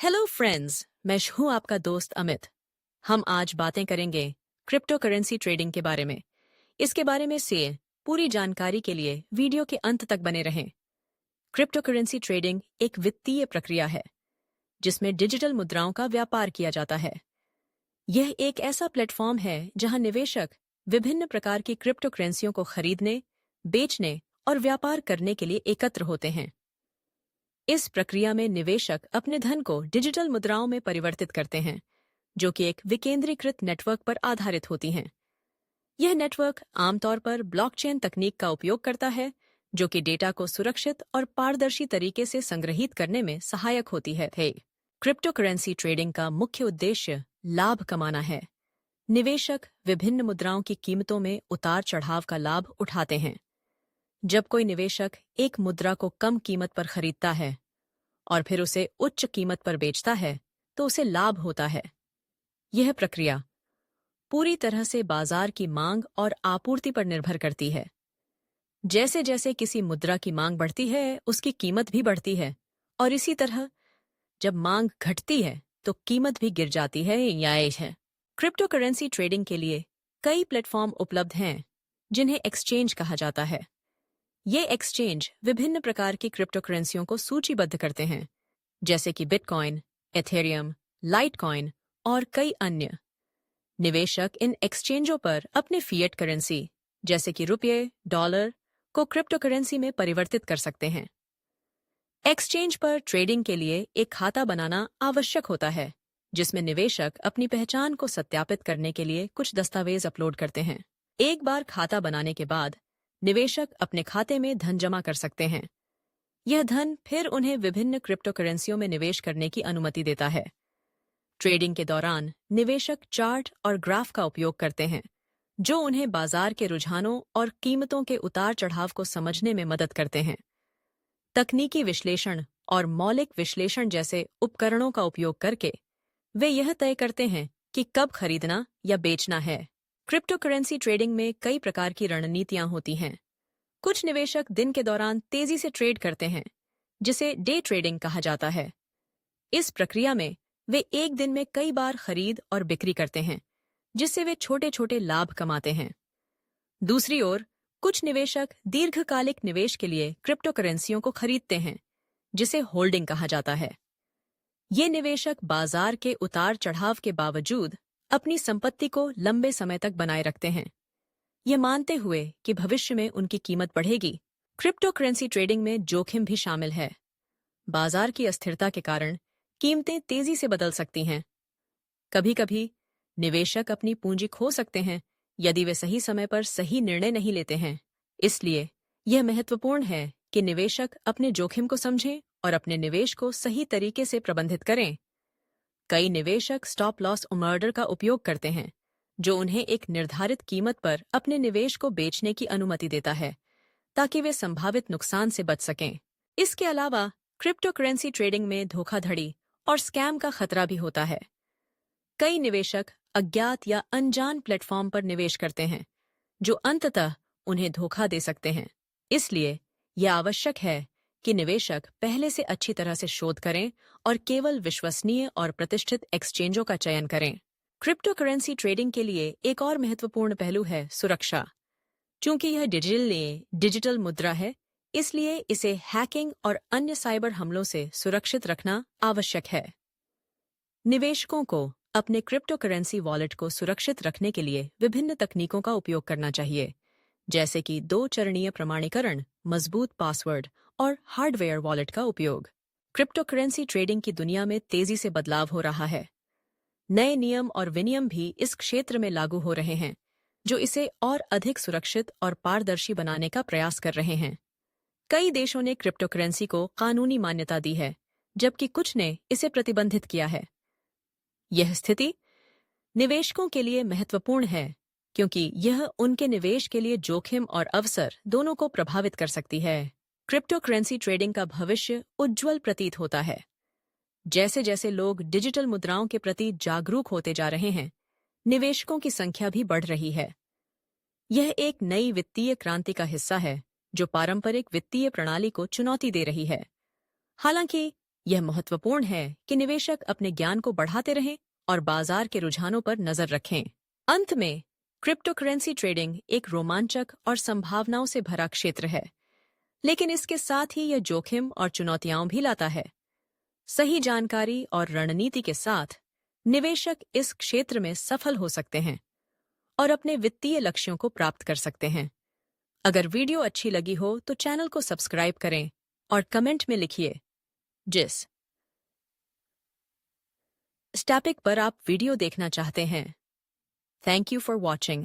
Hello friends, मैं हूँ आपका दोस्त अमित। हम आज बातें करेंगे क्रिप्टो करेंसी ट्रेडिंग के बारे में। इसके बारे में से पूरी जानकारी के लिए वीडियो के अंत तक बने रहें। क्रिप्टो करेंसी ट्रेडिंग एक वित्तीय प्रक्रिया है जिसमें डिजिटल मुद्राओं का व्यापार किया जाता है। यह एक ऐसा प्लेटफॉर्म है जहां निवेशक विभिन्न प्रकार की क्रिप्टो करेंसियों को खरीदने, बेचने और व्यापार करने के लिए एकत्र होते हैं। इस प्रक्रिया में निवेशक अपने धन को डिजिटल मुद्राओं में परिवर्तित करते हैं, जो कि एक विकेंद्रीकृत नेटवर्क पर आधारित होती हैं। यह नेटवर्क आमतौर पर ब्लॉकचेन तकनीक का उपयोग करता है, जो कि डेटा को सुरक्षित और पारदर्शी तरीके से संग्रहीत करने में सहायक होती है। क्रिप्टो करेंसी ट्रेडिंग का मुख्य उद्देश्य लाभ कमाना है। निवेशक विभिन्न मुद्राओं की कीमतों में उतार चढ़ाव का लाभ उठाते हैं। जब कोई निवेशक एक मुद्रा को कम कीमत पर खरीदता है और फिर उसे उच्च कीमत पर बेचता है, तो उसे लाभ होता है। यह प्रक्रिया पूरी तरह से बाजार की मांग और आपूर्ति पर निर्भर करती है। जैसे जैसे किसी मुद्रा की मांग बढ़ती है, उसकी कीमत भी बढ़ती है, और इसी तरह जब मांग घटती है तो कीमत भी गिर जाती है या है। क्रिप्टो करेंसी ट्रेडिंग के लिए कई प्लेटफॉर्म उपलब्ध हैं, जिन्हें एक्सचेंज कहा जाता है। ये एक्सचेंज विभिन्न प्रकार की क्रिप्टो करेंसियों को सूचीबद्ध करते हैं, जैसे कि बिटकॉइन, एथेरियम, लाइटकॉइन और कई अन्य। निवेशक इन एक्सचेंजों पर अपने फिएट करेंसी, जैसे कि रुपये, डॉलर, को क्रिप्टो करेंसी में परिवर्तित कर सकते हैं। एक्सचेंज पर ट्रेडिंग के लिए एक खाता बनाना आवश्यक होता है, जिसमें निवेशक अपनी पहचान को सत्यापित करने के लिए कुछ दस्तावेज अपलोड करते हैं। एक बार खाता बनाने के बाद निवेशक अपने खाते में धन जमा कर सकते हैं। यह धन फिर उन्हें विभिन्न क्रिप्टो करेंसियों में निवेश करने की अनुमति देता है। ट्रेडिंग के दौरान निवेशक चार्ट और ग्राफ का उपयोग करते हैं, जो उन्हें बाजार के रुझानों और कीमतों के उतार चढ़ाव को समझने में मदद करते हैं। तकनीकी विश्लेषण और मौलिक विश्लेषण जैसे उपकरणों का उपयोग करके वे यह तय करते हैं कि कब खरीदना या बेचना है। क्रिप्टो करेंसी ट्रेडिंग में कई प्रकार की रणनीतियां होती हैं। कुछ निवेशक दिन के दौरान तेजी से ट्रेड करते हैं, जिसे डे ट्रेडिंग कहा जाता है। इस प्रक्रिया में वे एक दिन में कई बार खरीद और बिक्री करते हैं, जिससे वे छोटे छोटे लाभ कमाते हैं। दूसरी ओर, कुछ निवेशक दीर्घकालिक निवेश के लिए क्रिप्टो करेंसियों को खरीदते हैं, जिसे होल्डिंग कहा जाता है। ये निवेशक बाजार के उतार चढ़ाव के बावजूद अपनी संपत्ति को लंबे समय तक बनाए रखते हैं, यह मानते हुए कि भविष्य में उनकी कीमत बढ़ेगी। क्रिप्टो करेंसी ट्रेडिंग में जोखिम भी शामिल है। बाजार की अस्थिरता के कारण कीमतें तेजी से बदल सकती हैं। कभी-कभी निवेशक अपनी पूंजी खो सकते हैं यदि वे सही समय पर सही निर्णय नहीं लेते हैं। इसलिए यह महत्वपूर्ण है कि निवेशक अपने जोखिम को समझें और अपने निवेश को सही तरीके से प्रबंधित करें। कई निवेशक स्टॉप लॉस ऑर्डर का उपयोग करते हैं, जो उन्हें एक निर्धारित कीमत पर अपने निवेश को बेचने की अनुमति देता है, ताकि वे संभावित नुकसान से बच सकें। इसके अलावा क्रिप्टो करेंसी ट्रेडिंग में धोखाधड़ी और स्कैम का खतरा भी होता है। कई निवेशक अज्ञात या अनजान प्लेटफॉर्म पर निवेश करते हैं, जो अंततः उन्हें धोखा दे सकते हैं। इसलिए यह आवश्यक है कि निवेशक पहले से अच्छी तरह से शोध करें और केवल विश्वसनीय और प्रतिष्ठित एक्सचेंजों का चयन करें। क्रिप्टो करेंसी ट्रेडिंग के लिए एक और महत्वपूर्ण पहलू है सुरक्षा। चूंकि यह डिजिटल मुद्रा है, इसलिए इसे हैकिंग और अन्य साइबर हमलों से सुरक्षित रखना आवश्यक है। निवेशकों को अपने क्रिप्टो करेंसी वॉलेट को सुरक्षित रखने के लिए विभिन्न तकनीकों का उपयोग करना चाहिए, जैसे कि 2 चरणीय प्रमाणीकरण, मजबूत पासवर्ड और हार्डवेयर वॉलेट का उपयोग। क्रिप्टो करेंसी ट्रेडिंग की दुनिया में तेजी से बदलाव हो रहा है। नए नियम और विनियम भी इस क्षेत्र में लागू हो रहे हैं, जो इसे और अधिक सुरक्षित और पारदर्शी बनाने का प्रयास कर रहे हैं। कई देशों ने क्रिप्टो करेंसी को कानूनी मान्यता दी है, जबकि कुछ ने इसे प्रतिबंधित किया है। यह स्थिति निवेशकों के लिए महत्वपूर्ण है, क्योंकि यह उनके निवेश के लिए जोखिम और अवसर दोनों को प्रभावित कर सकती है। क्रिप्टो करेंसी ट्रेडिंग का भविष्य उज्ज्वल प्रतीत होता है। जैसे जैसे लोग डिजिटल मुद्राओं के प्रति जागरूक होते जा रहे हैं, निवेशकों की संख्या भी बढ़ रही है। यह एक नई वित्तीय क्रांति का हिस्सा है, जो पारंपरिक वित्तीय प्रणाली को चुनौती दे रही है। हालांकि यह महत्वपूर्ण है कि निवेशक अपने ज्ञान को बढ़ाते रहें और बाजार के रुझानों पर नजर रखें। अंत में, क्रिप्टोकरेंसी ट्रेडिंग एक रोमांचक और संभावनाओं से भरा क्षेत्र है, लेकिन इसके साथ ही यह जोखिम और चुनौतियां भी लाता है। सही जानकारी और रणनीति के साथ निवेशक इस क्षेत्र में सफल हो सकते हैं और अपने वित्तीय लक्ष्यों को प्राप्त कर सकते हैं। अगर वीडियो अच्छी लगी हो तो चैनल को सब्सक्राइब करें और कमेंट में लिखिए जिस टॉपिक पर आप वीडियो देखना चाहते हैं। Thank you for watching.